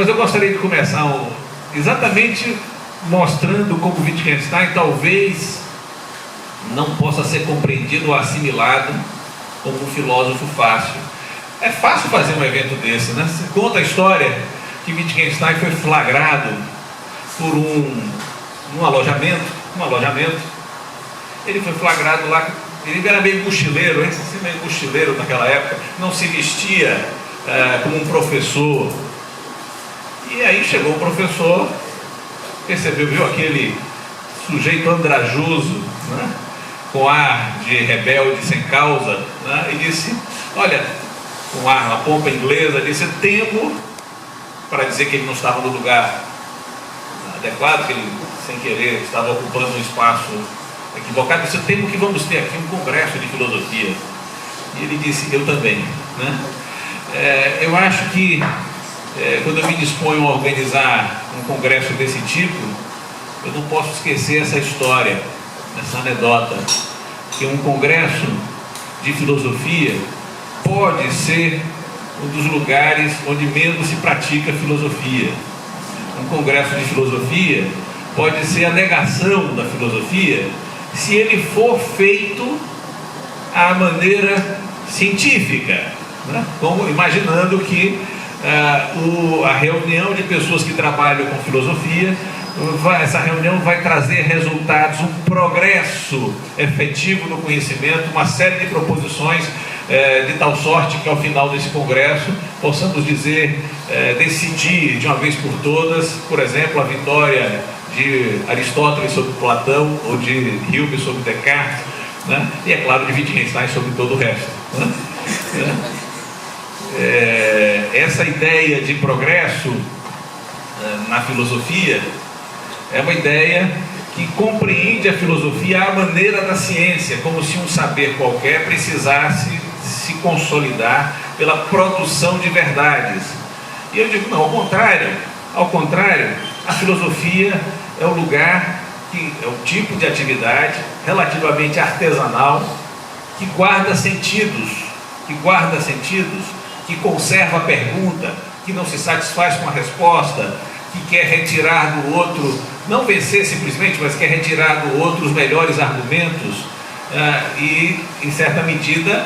mas eu gostaria de começar exatamente mostrando como Wittgenstein talvez não possa ser compreendido ou assimilado como um filósofo fácil. É fácil fazer um evento desse, né? Você conta a história que Wittgenstein foi flagrado por um alojamento. Ele foi flagrado lá. Ele era meio mochileiro, meio mochileiro naquela época, não se vestia como um professor. E aí chegou o professor, percebeu, viu aquele sujeito andrajoso, né, com ar de rebelde sem causa, né, e disse, olha, com ar, uma pompa inglesa, disse, temo, para dizer que ele não estava no lugar adequado, que ele, sem querer, estava ocupando um espaço equivocado, disse, temo que vamos ter aqui um congresso de filosofia. E ele disse, eu também, né? Eu acho que quando eu me disponho a organizar um congresso desse tipo, eu não posso esquecer essa história, essa anedota, que um congresso de filosofia pode ser um dos lugares onde menos se pratica filosofia. Um congresso de filosofia pode ser a negação da filosofia se ele for feito à maneira científica, né? Como imaginando que a reunião de pessoas que trabalham com filosofia, essa reunião vai trazer resultados, um progresso efetivo no conhecimento, uma série de proposições, de tal sorte que ao final desse congresso possamos decidir de uma vez por todas, por exemplo, a vitória de Aristóteles sobre Platão, ou de Hume sobre Descartes, né? E é claro, de Wittgenstein sobre todo o resto, né? Essa ideia de progresso na filosofia é uma ideia que compreende a filosofia à maneira da ciência, como se um saber qualquer precisasse se consolidar pela produção de verdades. E eu digo, não, ao contrário, a filosofia é o lugar, é o tipo de atividade relativamente artesanal que guarda sentidos, que conserva a pergunta, que não se satisfaz com a resposta, que quer retirar do outro, não vencer simplesmente, mas quer retirar do outro os melhores argumentos, e, em certa medida,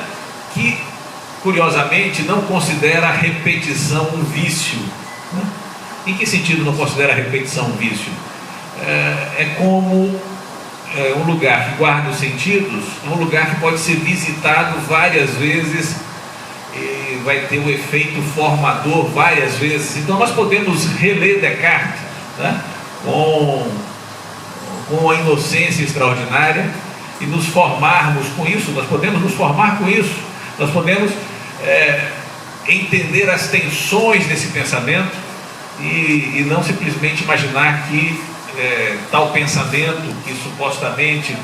que, curiosamente, não considera a repetição um vício. Né? Em que sentido não considera a repetição um vício? É como um lugar que guarda os sentidos, é um lugar que pode ser visitado várias vezes, e vai ter um efeito formador várias vezes. Então nós podemos reler Descartes, né, com uma inocência extraordinária e nos formarmos com isso. Nós podemos nos formar com isso, nós podemos entender as tensões desse pensamento e não simplesmente imaginar que tal pensamento que supostamente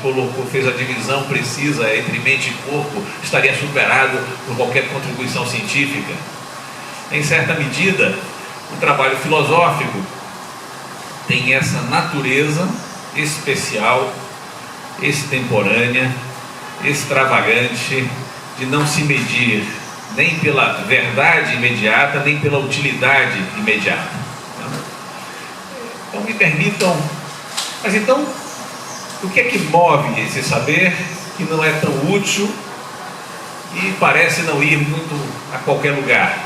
fez a divisão precisa entre mente e corpo estaria superado por qualquer contribuição científica. Em certa medida, o trabalho filosófico tem essa natureza especial, extemporânea, extravagante, de não se medir nem pela verdade imediata, nem pela utilidade imediata. Então me permitam, mas então, o que é que move esse saber que não é tão útil e parece não ir muito a qualquer lugar?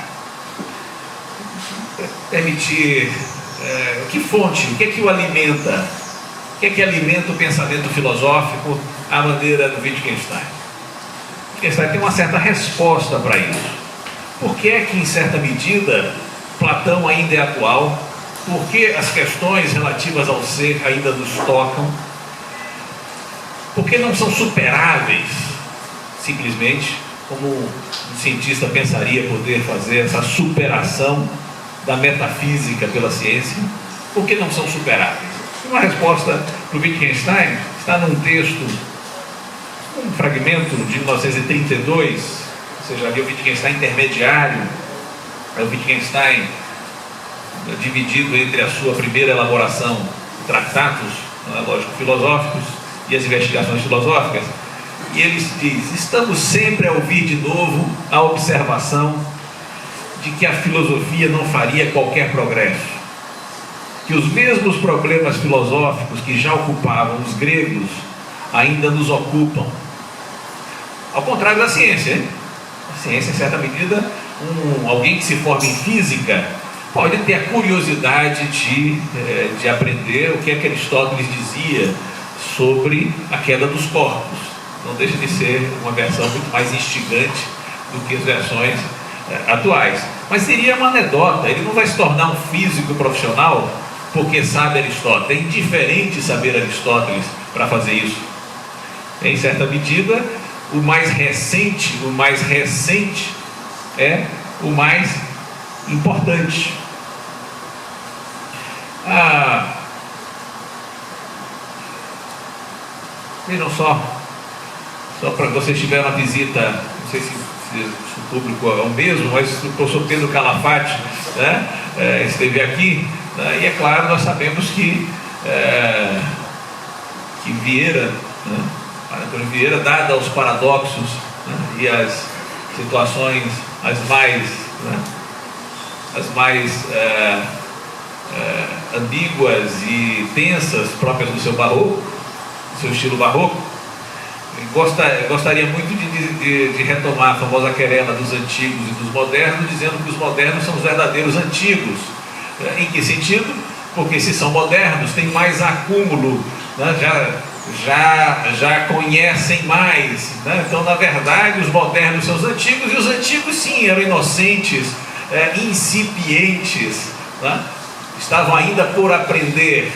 Permitir, que fonte, o que é que o alimenta? O que é que alimenta o pensamento filosófico à maneira do Wittgenstein? Wittgenstein tem uma certa resposta para isso. Por que é que, em certa medida, Platão ainda é atual? Por que as questões relativas ao ser ainda nos tocam? Por que não são superáveis, simplesmente, como um cientista pensaria poder fazer essa superação da metafísica pela ciência? Por que não são superáveis? Uma resposta para o Wittgenstein está num texto, um fragmento de 1932, você já viu o Wittgenstein intermediário, é o Wittgenstein dividido entre a sua primeira elaboração, tratados lógico-filosóficos e as investigações filosóficas, e ele diz: estamos sempre a ouvir de novo a observação de que a filosofia não faria qualquer progresso, que os mesmos problemas filosóficos que já ocupavam os gregos ainda nos ocupam. Ao contrário da ciência, hein? A ciência, em certa medida, alguém que se forma em física pode ter a curiosidade de aprender o que é que Aristóteles dizia sobre a queda dos corpos. Não deixa de ser uma versão muito mais instigante do que as versões atuais. Mas seria uma anedota. Ele não vai se tornar um físico profissional porque sabe Aristóteles. É indiferente saber Aristóteles para fazer isso. Em certa medida, o mais recente é o mais importante. Vejam só para vocês tiveram uma visita, não sei se o público é o mesmo, mas o professor Pedro Calafate, né, esteve aqui, né, e é claro, nós sabemos que Vieira, né, Antônio Vieira, dada os paradoxos, né, e as situações as mais ambíguas e tensas próprias do seu barroco, do seu estilo barroco, gostaria muito de retomar a famosa querela dos antigos e dos modernos, dizendo que os modernos são os verdadeiros antigos. Em que sentido? Porque se são modernos, tem mais acúmulo, né? já conhecem mais, né? Então, na verdade, os modernos são os antigos, e os antigos, sim, eram inocentes, incipientes, né? Estavam ainda por aprender.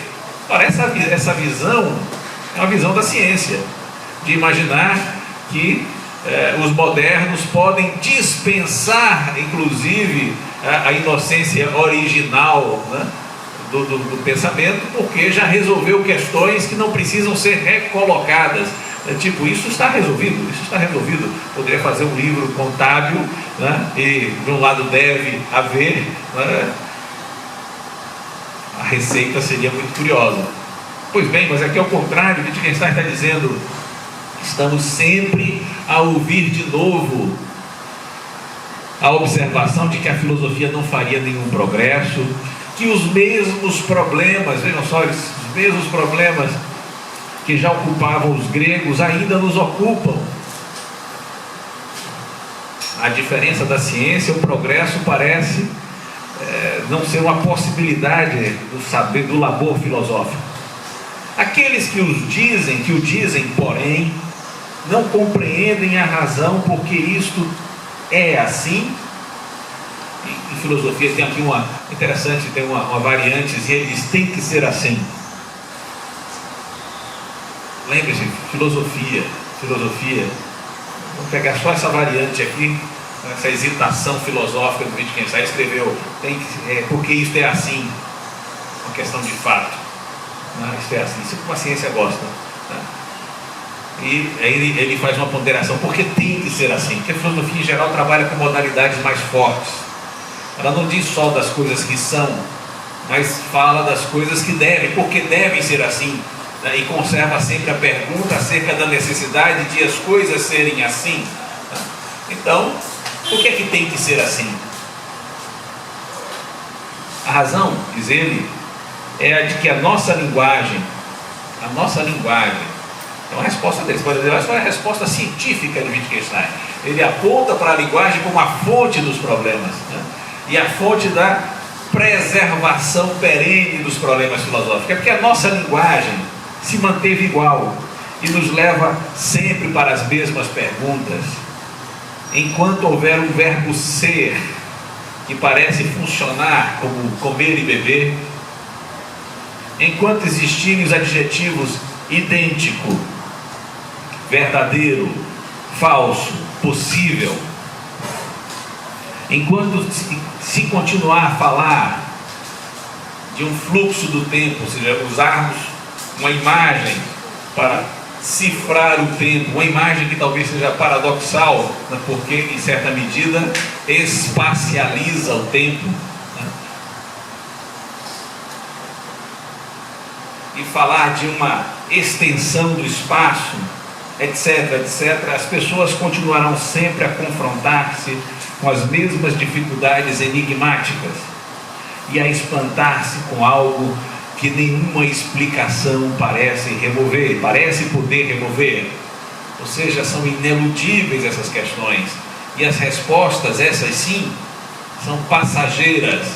Ora, essa visão é uma visão da ciência, de imaginar que os modernos podem dispensar, inclusive, a inocência original, né, do pensamento, porque já resolveu questões que não precisam ser recolocadas. Tipo, isso está resolvido. Poderia fazer um livro contábil, né, e de um lado deve haver, né, a receita seria muito curiosa. Pois bem, mas aqui ao contrário, Wittgenstein está dizendo: estamos sempre a ouvir de novo a observação de que a filosofia não faria nenhum progresso, que os mesmos problemas, vejam só, os mesmos problemas que já ocupavam os gregos ainda nos ocupam. A diferença da ciência, o progresso parece não ser uma possibilidade do saber, do labor filosófico. Aqueles que o dizem, porém, não compreendem a razão porque isto é assim. Em filosofia tem aqui uma interessante, tem uma variante, e ele diz: tem que ser assim. Lembre-se, filosofia. Vamos pegar só essa variante aqui, essa hesitação filosófica do Wittgenstein. Escreveu, porque isto é assim, uma questão de fato. Isto é assim, isso que a ciência gosta, né? E aí ele faz uma ponderação, porque tem que ser assim, porque a filosofia em geral trabalha com modalidades mais fortes. Ela não diz só das coisas que são, mas fala das coisas que devem, porque devem ser assim, né? E conserva sempre a pergunta acerca da necessidade de as coisas serem assim, né? Então, por que é que tem que ser assim? A razão, diz ele, é a de que a nossa linguagem, é uma resposta deles, pode dizer, essa é a resposta científica de Wittgenstein. Ele aponta para a linguagem como a fonte dos problemas, né? E a fonte da preservação perene dos problemas filosóficos. É porque a nossa linguagem se manteve igual e nos leva sempre para as mesmas perguntas. Enquanto houver um verbo ser que parece funcionar como comer e beber, enquanto existirem os adjetivos idêntico, verdadeiro, falso, possível, enquanto se continuar a falar de um fluxo do tempo, ou seja, usarmos uma imagem para cifrar o tempo, uma imagem que talvez seja paradoxal, né, porque em certa medida espacializa o tempo, né? E falar de uma extensão do espaço, etc, as pessoas continuarão sempre a confrontar-se com as mesmas dificuldades enigmáticas e a espantar-se com algo que nenhuma explicação parece poder remover. Ou seja, são ineludíveis essas questões, e as respostas, essas sim, são passageiras,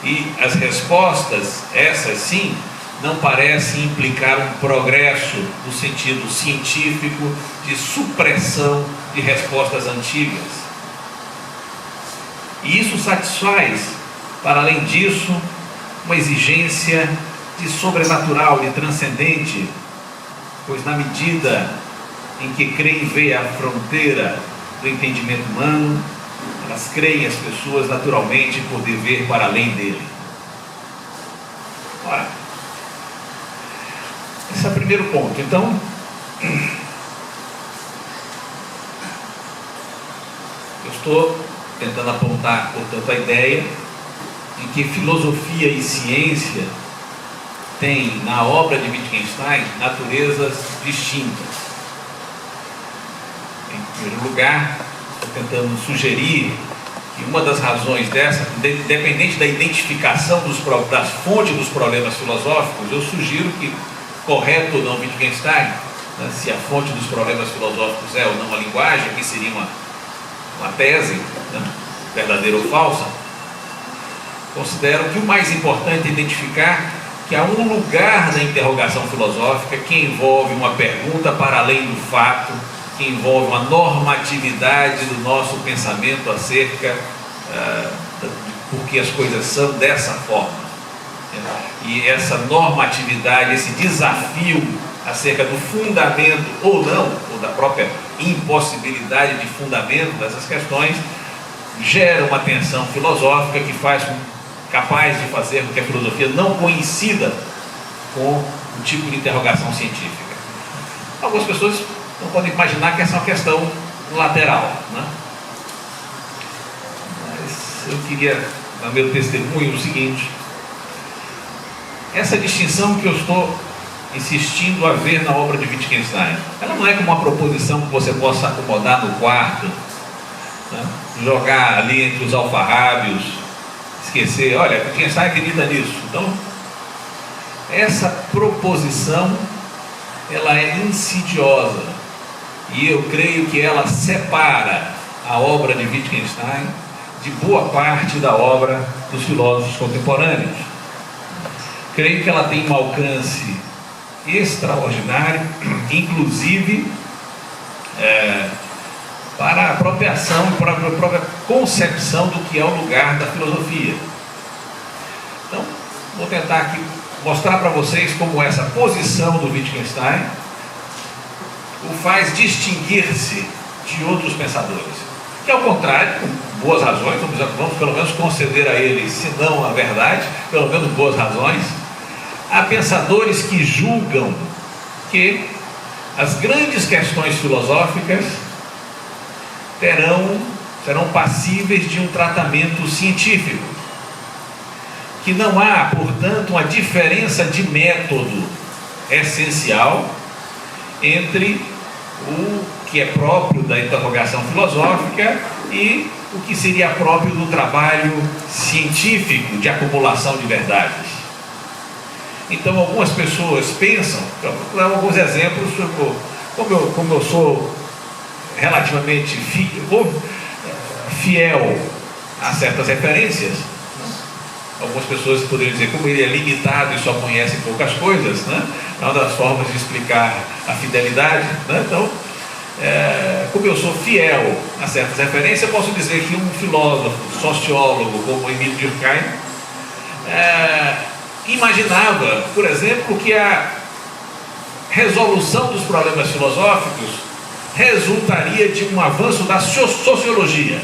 e as respostas, essas sim, não parecem implicar um progresso no sentido científico de supressão de respostas antigas. E isso satisfaz, para além disso, uma exigência de sobrenatural, de transcendente, pois na medida em que creem ver a fronteira do entendimento humano, elas creem as pessoas naturalmente poder ver para além dele. Ora, esse é o primeiro ponto. Então, eu estou tentando apontar, portanto, a ideia em que filosofia e ciência têm, na obra de Wittgenstein, naturezas distintas. Em primeiro lugar, estou tentando sugerir que uma das razões dessa, independente da identificação das fontes dos problemas filosóficos, eu sugiro que, correto ou não Wittgenstein, né, se a fonte dos problemas filosóficos é ou não a linguagem, que seria uma tese, né, verdadeira ou falsa, considero que o mais importante é identificar que há um lugar na interrogação filosófica que envolve uma pergunta para além do fato, que envolve uma normatividade do nosso pensamento acerca de por que as coisas são dessa forma. E essa normatividade, esse desafio acerca do fundamento ou não, ou da própria impossibilidade de fundamento dessas questões, gera uma tensão filosófica que capaz de fazer com que a filosofia não coincida com o tipo de interrogação científica. Algumas pessoas não podem imaginar que essa é uma questão lateral, né? Mas eu queria, no meu testemunho, o seguinte: essa distinção que eu estou insistindo a ver na obra de Wittgenstein, ela não é como uma proposição que você possa acomodar no quarto, né? Jogar ali entre os alfarrábios, esquecer, olha, Wittgenstein acredita nisso. Então, essa proposição, ela é insidiosa, e eu creio que ela separa a obra de Wittgenstein de boa parte da obra dos filósofos contemporâneos. Creio que ela tem um alcance extraordinário, inclusive para a apropriação, para a própria concepção do que é o lugar da filosofia. Então, vou tentar aqui mostrar para vocês como essa posição do Wittgenstein o faz distinguir-se de outros pensadores, que ao contrário, com boas razões, vamos pelo menos conceder a ele, se não a verdade, pelo menos boas razões. Há pensadores que julgam que as grandes questões filosóficas serão passíveis de um tratamento científico, que não há, portanto, uma diferença de método essencial entre o que é próprio da interrogação filosófica e o que seria próprio do trabalho científico de acumulação de verdades. Então, algumas pessoas pensam, vou dar alguns exemplos, como eu sou relativamente fiel a certas referências, né? Algumas pessoas poderiam dizer, como ele é limitado e só conhece poucas coisas, né? É uma das formas de explicar a fidelidade, né? Então, como eu sou fiel a certas referências, eu posso dizer que um filósofo, sociólogo como Emile Durkheim imaginava, por exemplo, que a resolução dos problemas filosóficos resultaria de um avanço da sociologia.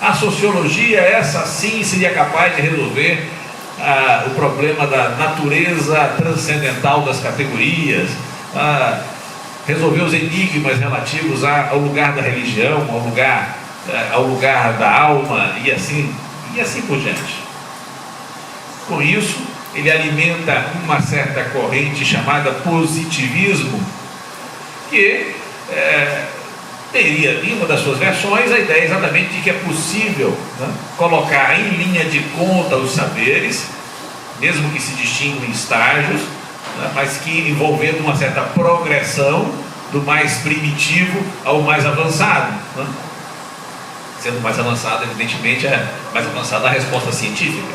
A sociologia, essa sim, seria capaz de resolver o problema da natureza transcendental das categorias, resolver os enigmas relativos ao lugar da religião, ao lugar da alma, e assim por diante. Com isso, ele alimenta uma certa corrente chamada positivismo, que teria, em uma das suas versões, a ideia exatamente de que é possível, né, colocar em linha de conta os saberes, mesmo que se distinguam em estágios, né, mas que envolvendo uma certa progressão do mais primitivo ao mais avançado, né? Sendo mais avançado, evidentemente, é mais avançada a resposta científica.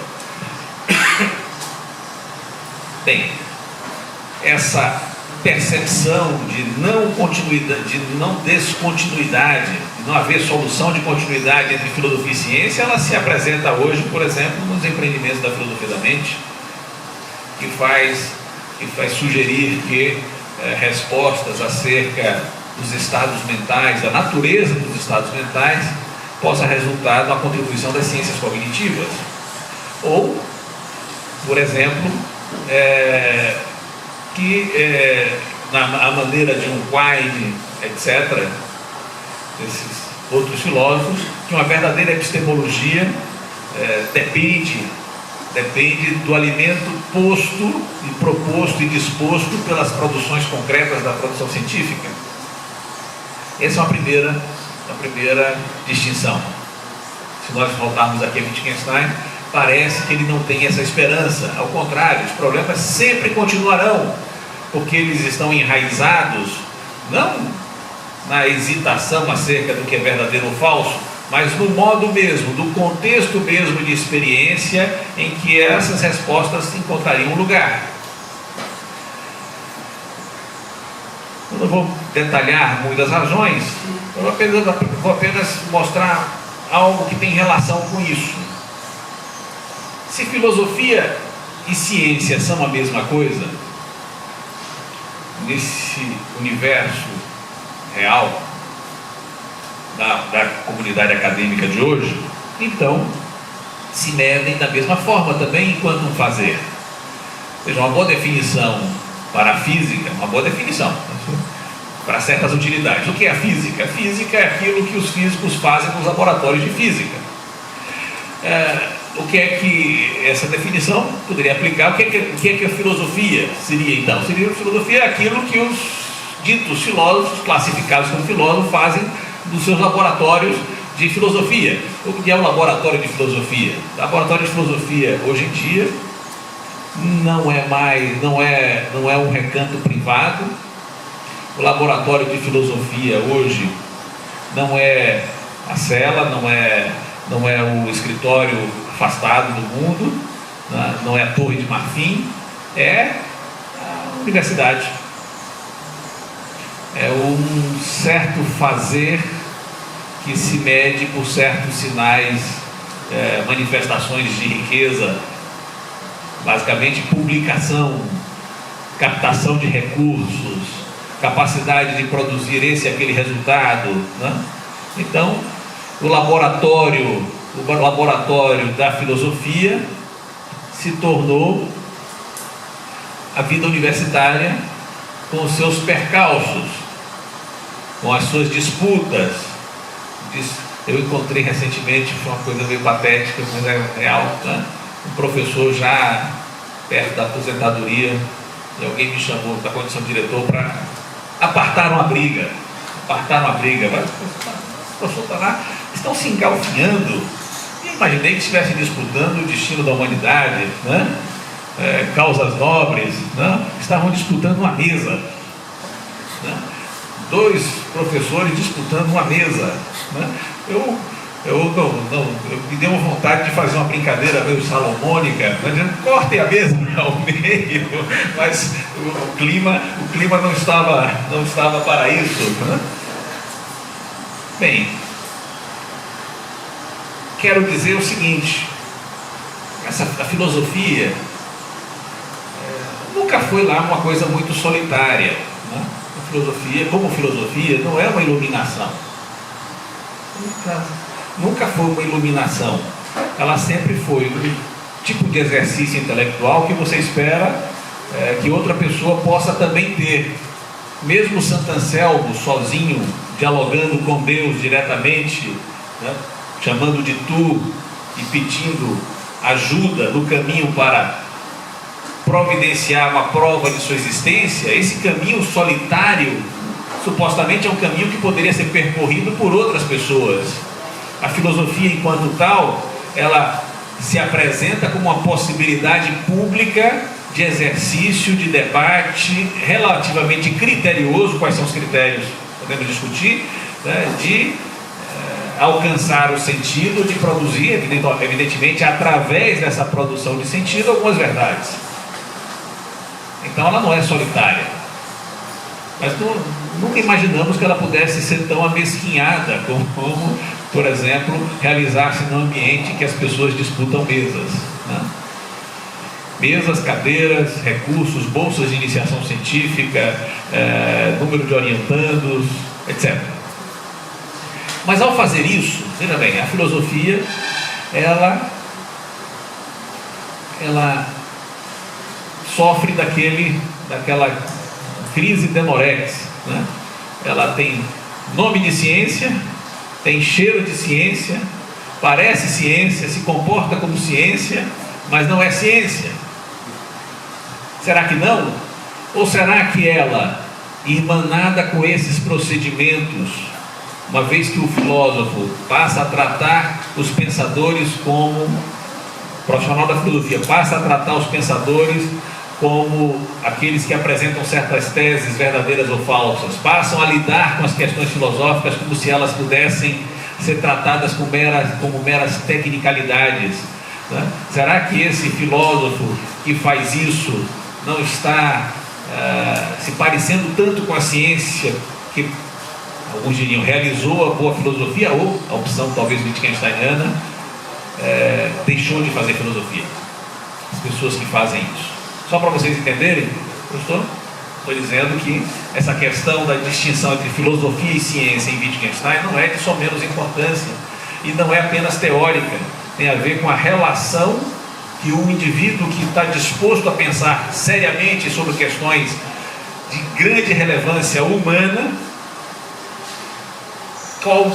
Bem, essa percepção de não continuidade, de não descontinuidade, de não haver solução de continuidade entre filosofia e ciência, ela se apresenta hoje, por exemplo, nos empreendimentos da filosofia da mente, que faz sugerir que respostas acerca dos estados mentais, da natureza dos estados mentais, possa resultar na contribuição das ciências cognitivas. Ou, por exemplo, na maneira de um Quine, etc., esses outros filósofos, que uma verdadeira epistemologia depende do alimento posto e proposto e disposto pelas produções concretas da produção científica. Essa é uma primeira distinção. Se nós voltarmos aqui a Wittgenstein, parece que ele não tem essa esperança. Ao contrário, os problemas sempre continuarão, porque eles estão enraizados não na hesitação acerca do que é verdadeiro ou falso, mas no modo mesmo, do contexto mesmo de experiência em que essas respostas encontrariam lugar. Eu não vou detalhar muitas razões, eu vou apenas mostrar algo que tem relação com isso. Se filosofia e ciência são a mesma coisa, nesse universo real da comunidade acadêmica de hoje, então se medem da mesma forma também enquanto um fazer. Veja, uma boa definição para a física, uma boa definição para certas utilidades. O que é a física? A física é aquilo que os físicos fazem nos laboratórios de física. O que é que essa definição poderia aplicar? O que é que a filosofia seria então? Seria a filosofia aquilo que os ditos filósofos, classificados como filósofos, fazem nos seus laboratórios de filosofia. O que é um laboratório de filosofia? O laboratório de filosofia hoje em dia não é um recanto privado. O laboratório de filosofia hoje não é a cela, não é o escritório afastado do mundo, não é a Torre de Marfim, é a universidade. É um certo fazer que se mede por certos sinais, manifestações de riqueza, basicamente publicação, captação de recursos, capacidade de produzir esse e aquele resultado, né? Então, o laboratório da filosofia se tornou a vida universitária com os seus percalços, com as suas disputas. Eu encontrei recentemente, foi uma coisa meio patética, mas é real, né? Um professor já perto da aposentadoria, e alguém me chamou da condição de diretor para apartar uma briga. O professor está lá, estão se engalfinhando. Eu imaginei que estivessem disputando o destino da humanidade, né? Causas nobres, né? Estavam disputando uma mesa, né? Dois professores disputando uma mesa, né? Eu me deu uma vontade de fazer uma brincadeira meio salomônica, dizendo, cortem a mesa ao meio, mas o clima não estava para isso, né? Bem, quero dizer o seguinte: a filosofia nunca foi lá uma coisa muito solitária, né? A filosofia, como filosofia, não é uma iluminação. Nunca foi uma iluminação. Ela sempre foi um tipo de exercício intelectual que você espera que outra pessoa possa também ter. Mesmo Santo Anselmo, sozinho, dialogando com Deus diretamente, né? Chamando de tu e pedindo ajuda no caminho para providenciar uma prova de sua existência, esse caminho solitário supostamente é um caminho que poderia ser percorrido por outras pessoas. A filosofia, enquanto tal, ela se apresenta como uma possibilidade pública de exercício, de debate relativamente criterioso. Quais são os critérios? Podemos discutir, né? De alcançar o sentido, de produzir, evidentemente, através dessa produção de sentido, algumas verdades. Então ela não é solitária. Mas nunca imaginamos que ela pudesse ser tão amesquinhada como, por exemplo, realizar-se num ambiente que as pessoas disputam mesas, né? Mesas, cadeiras, recursos, bolsas de iniciação científica, número de orientandos, etc. Mas ao fazer isso, veja bem, a filosofia, ela sofre daquela crise demorex, né? Ela tem nome de ciência, tem cheiro de ciência, parece ciência, se comporta como ciência, mas não é ciência. Será que não? Ou será que ela, irmanada com esses procedimentos, uma vez que o filósofo passa a tratar os pensadores como, profissional da filosofia, passa a tratar os pensadores como aqueles que apresentam certas teses verdadeiras ou falsas, passam a lidar com as questões filosóficas como se elas pudessem ser tratadas como meras tecnicalidades, né? Será que esse filósofo que faz isso não está se parecendo tanto com a ciência, que alguns diriam realizou a boa filosofia, ou a opção talvez wittgensteiniana, deixou de fazer filosofia? As pessoas que fazem isso. Só para vocês entenderem, eu estou dizendo que essa questão da distinção entre filosofia e ciência em Wittgenstein não é de só menos importância, e não é apenas teórica, tem a ver com a relação que um indivíduo que está disposto a pensar seriamente sobre questões de grande relevância humana, qual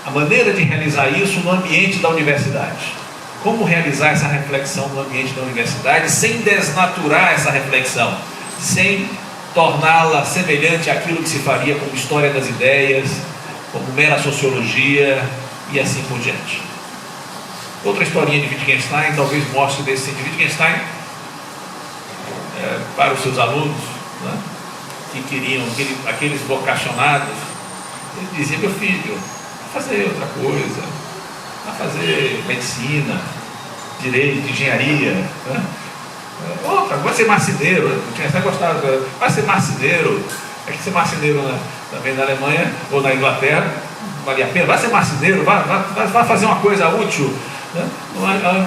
a maneira de realizar isso no ambiente da universidade. Como realizar essa reflexão no ambiente da universidade sem desnaturar essa reflexão, sem torná-la semelhante àquilo que se faria como história das ideias, como mera sociologia e assim por diante. Outra historinha de Wittgenstein talvez mostre desse sentido. Wittgenstein, para os seus alunos, né, que queriam, aqueles vocacionados, ele dizia: meu filho, vai fazer outra coisa, vai fazer medicina, direito, engenharia, né? Outra, vai ser marceneiro. Wittgenstein gostava, vai ser marceneiro. É que ser marceneiro também na Alemanha ou na Inglaterra valia a pena. Vai ser marceneiro, vai fazer uma coisa útil, né?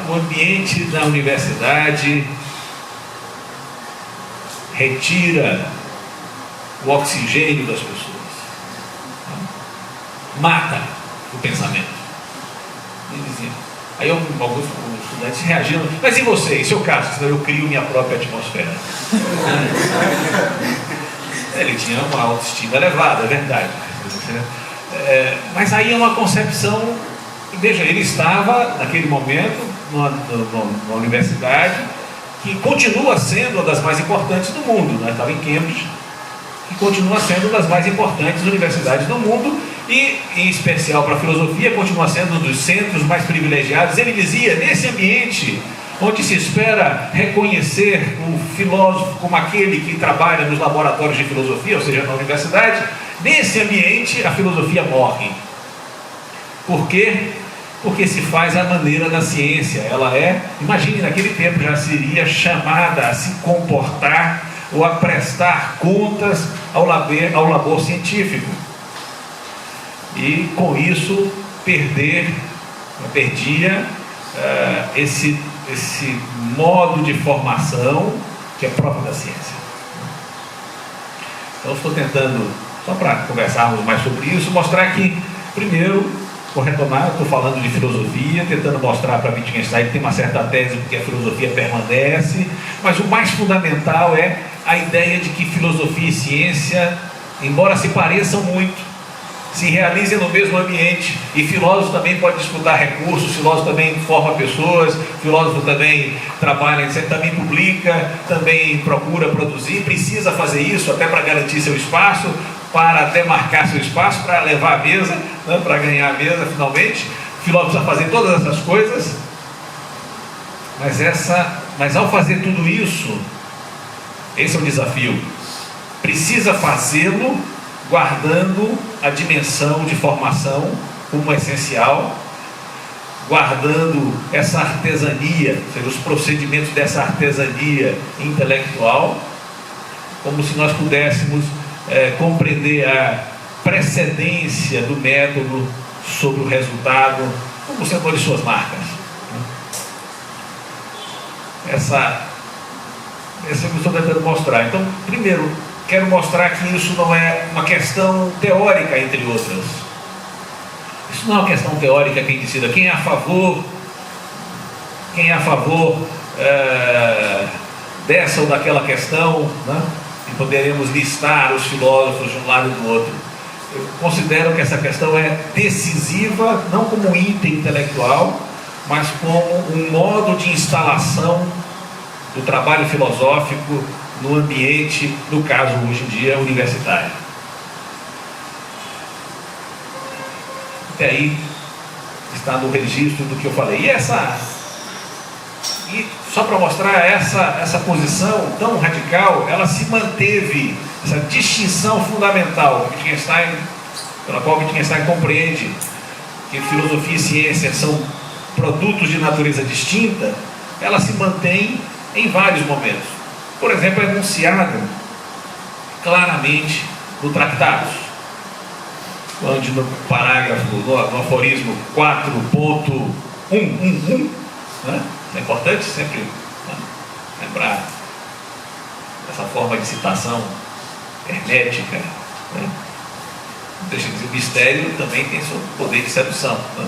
O ambiente da universidade retira o oxigênio das pessoas, né? Mata o pensamento. E dizia. Aí alguns estudantes reagiram: mas e você, em seu caso? Eu crio minha própria atmosfera. Ele tinha uma autoestima elevada, é verdade. Mas aí é uma concepção. Veja, ele estava naquele momento numa universidade que continua sendo uma das mais importantes do mundo, né? Estava em Cambridge, que continua sendo uma das mais importantes universidades do mundo, e em especial para a filosofia continua sendo um dos centros mais privilegiados. Ele dizia: nesse ambiente onde se espera reconhecer o filósofo como aquele que trabalha nos laboratórios de filosofia, ou seja, na universidade, nesse ambiente a filosofia morre. Por quê? Porque se faz à maneira da ciência. Ela imagine, naquele tempo já seria chamada a se comportar ou a prestar contas ao labor científico. E com isso perdia esse modo de formação que é próprio da ciência. Então estou tentando, só para conversarmos mais sobre isso, mostrar que, primeiro, vou retomar, estou falando de filosofia, tentando mostrar para Wittgenstein que tem uma certa tese porque a filosofia permanece, mas o mais fundamental é a ideia de que filosofia e ciência, embora se pareçam muito, se realizem no mesmo ambiente, e filósofo também pode disputar recursos, filósofo também forma pessoas, filósofo também trabalha, também publica, também procura produzir, precisa fazer isso até para garantir seu espaço, para demarcar seu espaço, para levar a mesa, né, para ganhar a mesa finalmente. O filósofo precisa fazer todas essas coisas, mas ao fazer tudo isso, esse é o desafio. Precisa fazê-lo guardando a dimensão de formação como essencial, guardando essa artesania, ou seja, os procedimentos dessa artesania intelectual, como se nós pudéssemos compreender a precedência do método sobre o resultado, como sendo de suas marcas. Essa é o que eu estou tentando mostrar. Então, primeiro, quero mostrar que isso não é uma questão teórica, entre outras. Isso não é uma questão teórica quem decida. Quem é a favor dessa ou daquela questão, né? E poderemos listar os filósofos de um lado e do outro. Eu considero que essa questão é decisiva, não como um item intelectual, mas como um modo de instalação do trabalho filosófico no ambiente, no caso hoje em dia, universitário. Até aí está no registro do que eu falei. E só para mostrar essa posição tão radical, ela se manteve, essa distinção fundamental pela qual Wittgenstein compreende que filosofia e ciência são produtos de natureza distinta, ela se mantém em vários momentos. Por exemplo, é enunciado claramente no Tratados, onde no parágrafo, no aforismo 4.111, né? É importante sempre, né, lembrar essa forma de citação hermética, né? Não deixa de dizer, o mistério também tem seu poder de sedução, né?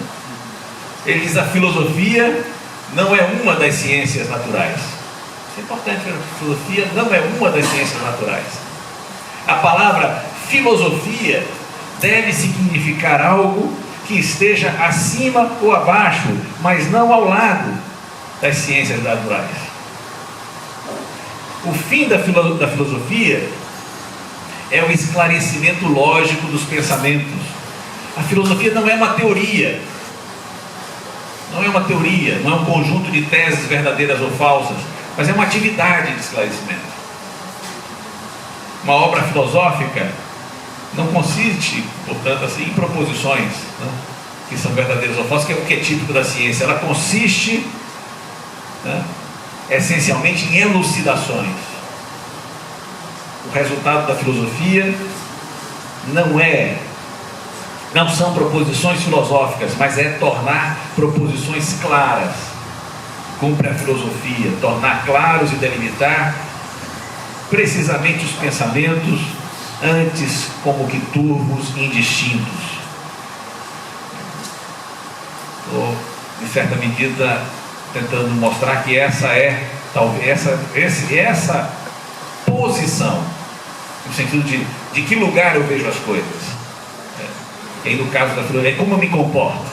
Ele diz: a filosofia não é uma das ciências naturais. Isso é importante, a filosofia não é uma das ciências naturais. A palavra filosofia deve significar algo que esteja acima ou abaixo, mas não ao lado das ciências naturais. O fim da filosofia é o esclarecimento lógico dos pensamentos. A filosofia não é uma teoria, não é um conjunto de teses verdadeiras ou falsas, mas é uma atividade de esclarecimento. Uma obra filosófica não consiste, portanto, assim, em proposições, né, que são verdadeiras ou falsas, que é o que é típico da ciência. Ela consiste, né, essencialmente em elucidações. O resultado da filosofia não são proposições filosóficas, mas é tornar proposições claras. Cumpre a filosofia tornar claros e delimitar precisamente os pensamentos, antes como que turvos e indistintos. Estou, em certa medida, tentando mostrar que essa é talvez essa posição, no sentido de que lugar eu vejo as coisas. E aí, no caso da filosofia, como eu me comporto,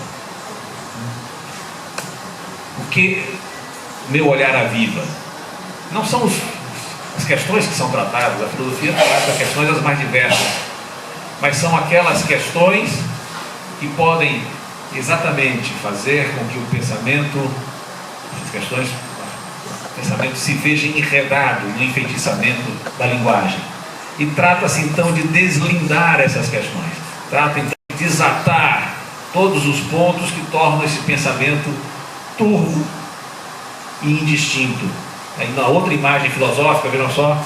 o que meu olhar aviva. Não são as questões que são tratadas, a filosofia trata as questões as mais diversas, mas são aquelas questões que podem exatamente fazer com que o pensamento se veja enredado no enfeitiçamento da linguagem. E trata-se então de deslindar essas questões, trata então de desatar todos os pontos que tornam esse pensamento turvo e indistinto. Aí, na outra imagem filosófica, vejam só,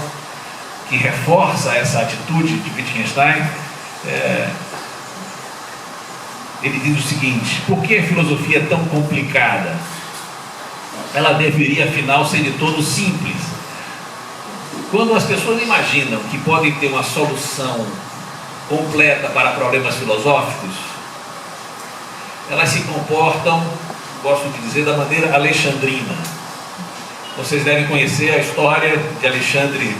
que reforça essa atitude de Wittgenstein, ele diz o seguinte: por que a filosofia é tão complicada? Ela deveria, afinal, ser de todo simples. Quando as pessoas imaginam que podem ter uma solução completa para problemas filosóficos, elas se comportam, gosto de dizer, da maneira alexandrina. Vocês devem conhecer a história de Alexandre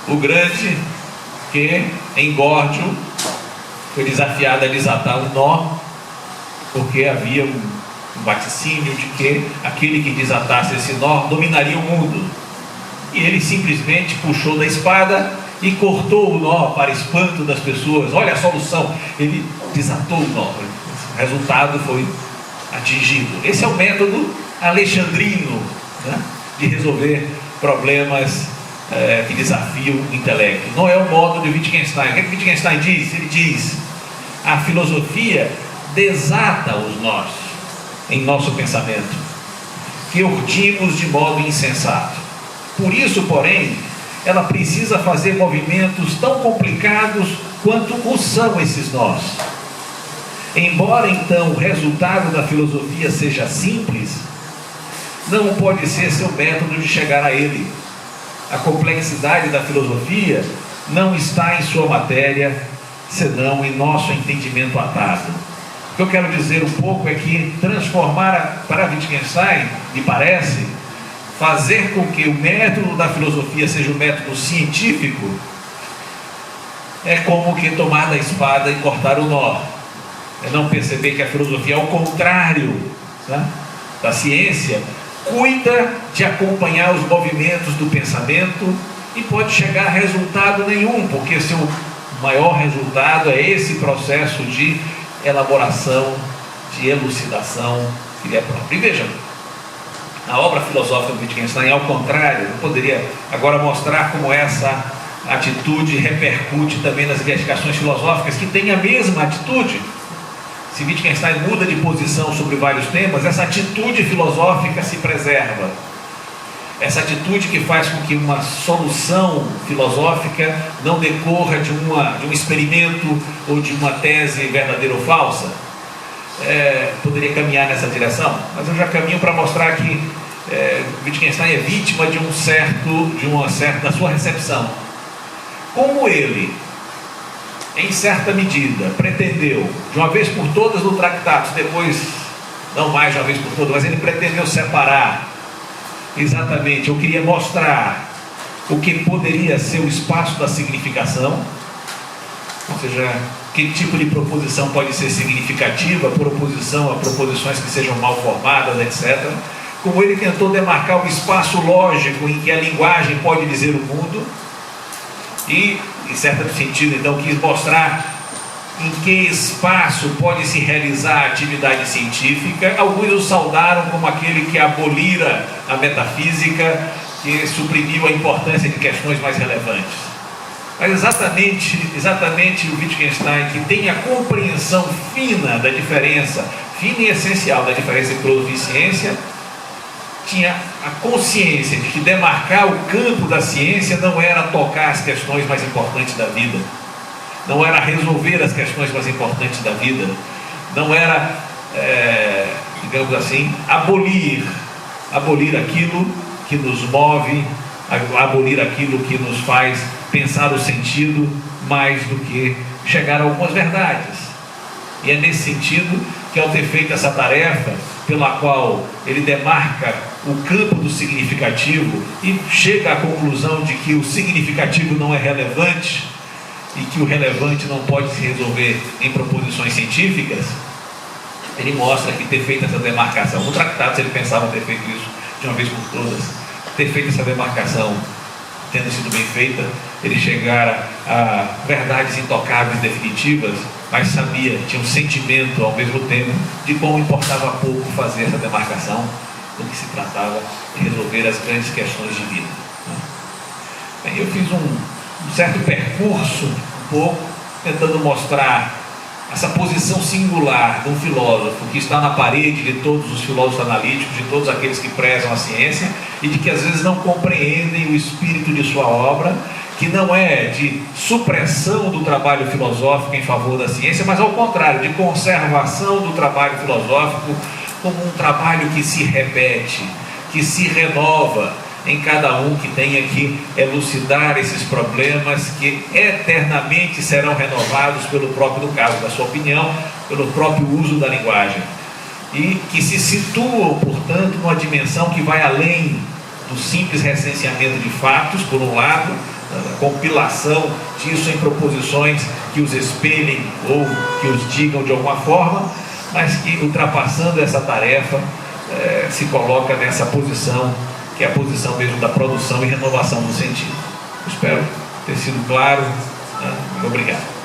o Grande, que em Górdio foi desafiado a desatar um nó, porque havia um vaticínio de que aquele que desatasse esse nó dominaria o mundo. E ele simplesmente puxou da espada e cortou o nó para espanto das pessoas. Olha a solução, ele desatou o nó, o resultado foi atingido. Esse é o método alexandrino, né, de resolver problemas que desafiam o intelecto. Não é o modo de Wittgenstein. O que Wittgenstein diz? Ele diz: a filosofia desata os nós em nosso pensamento, que urdimos de modo insensato. Por isso, porém, ela precisa fazer movimentos tão complicados quanto o são esses nós. Embora então o resultado da filosofia seja simples, não pode ser seu método de chegar a ele. A complexidade da filosofia não está em sua matéria, senão em nosso entendimento atado. O que eu quero dizer um pouco é que transformar, para Wittgenstein, me parece, fazer com que o método da filosofia seja um método científico, é como que tomar da espada e cortar o nó. É não perceber que a filosofia, ao contrário, né, da ciência, cuida de acompanhar os movimentos do pensamento e pode chegar a resultado nenhum, porque seu maior resultado é esse processo de elaboração, de elucidação que lhe é próprio. E vejam, a obra filosófica do Wittgenstein, ao contrário, eu poderia agora mostrar como essa atitude repercute também nas investigações filosóficas, que têm a mesma atitude. Se Wittgenstein muda de posição sobre vários temas, essa atitude filosófica se preserva. Essa atitude que faz com que uma solução filosófica não decorra de um experimento ou de uma tese verdadeira ou falsa. Poderia caminhar nessa direção, mas eu já caminho para mostrar que Wittgenstein é vítima da sua recepção. Como ele, em certa medida, pretendeu, de uma vez por todas no Tractatus, depois, não mais de uma vez por todas, mas ele pretendeu separar, exatamente, eu queria mostrar o que poderia ser o espaço da significação, ou seja, que tipo de proposição pode ser significativa, por oposição a proposições que sejam mal formadas, etc. Como ele tentou demarcar o espaço lógico em que a linguagem pode dizer o mundo, e, em certo sentido, então, quis mostrar em que espaço pode se realizar a atividade científica. Alguns o saudaram como aquele que abolira a metafísica, que suprimiu a importância de questões mais relevantes. Mas exatamente o Wittgenstein, que tem a compreensão fina da diferença, fina e essencial da diferença entre filosofia e ciência, tinha a consciência de que demarcar o campo da ciência não era tocar as questões mais importantes da vida, não era resolver as questões mais importantes da vida, não era, digamos assim, abolir aquilo que nos move, abolir aquilo que nos faz pensar o sentido, mais do que chegar a algumas verdades. E é nesse sentido que, ao ter feito essa tarefa, pela qual ele demarca o campo do significativo e chega à conclusão de que o significativo não é relevante e que o relevante não pode se resolver em proposições científicas, ele mostra que ter feito essa demarcação, no Tractatus ele pensava ter feito isso de uma vez por todas, ter feito essa demarcação tendo sido bem feita, ele chegara a verdades intocáveis definitivas, mas sabia, tinha um sentimento ao mesmo tempo de como importava pouco fazer essa demarcação, do que se tratava de resolver as grandes questões de vida. Bem, eu fiz um certo percurso, um pouco, tentando mostrar essa posição singular de um filósofo que está na parede de todos os filósofos analíticos, de todos aqueles que prezam a ciência, e de que às vezes não compreendem o espírito de sua obra, que não é de supressão do trabalho filosófico em favor da ciência, mas ao contrário, de conservação do trabalho filosófico como um trabalho que se repete, que se renova em cada um que tenha que elucidar esses problemas que eternamente serão renovados pelo próprio, no caso da sua opinião, pelo próprio uso da linguagem, e que se situam, portanto, numa dimensão que vai além do simples recenseamento de fatos, por um lado, a compilação disso em proposições que os espelhem ou que os digam de alguma forma, mas que, ultrapassando essa tarefa, se coloca nessa posição, que é a posição mesmo da produção e renovação do sentido. Eu espero ter sido claro. Obrigado.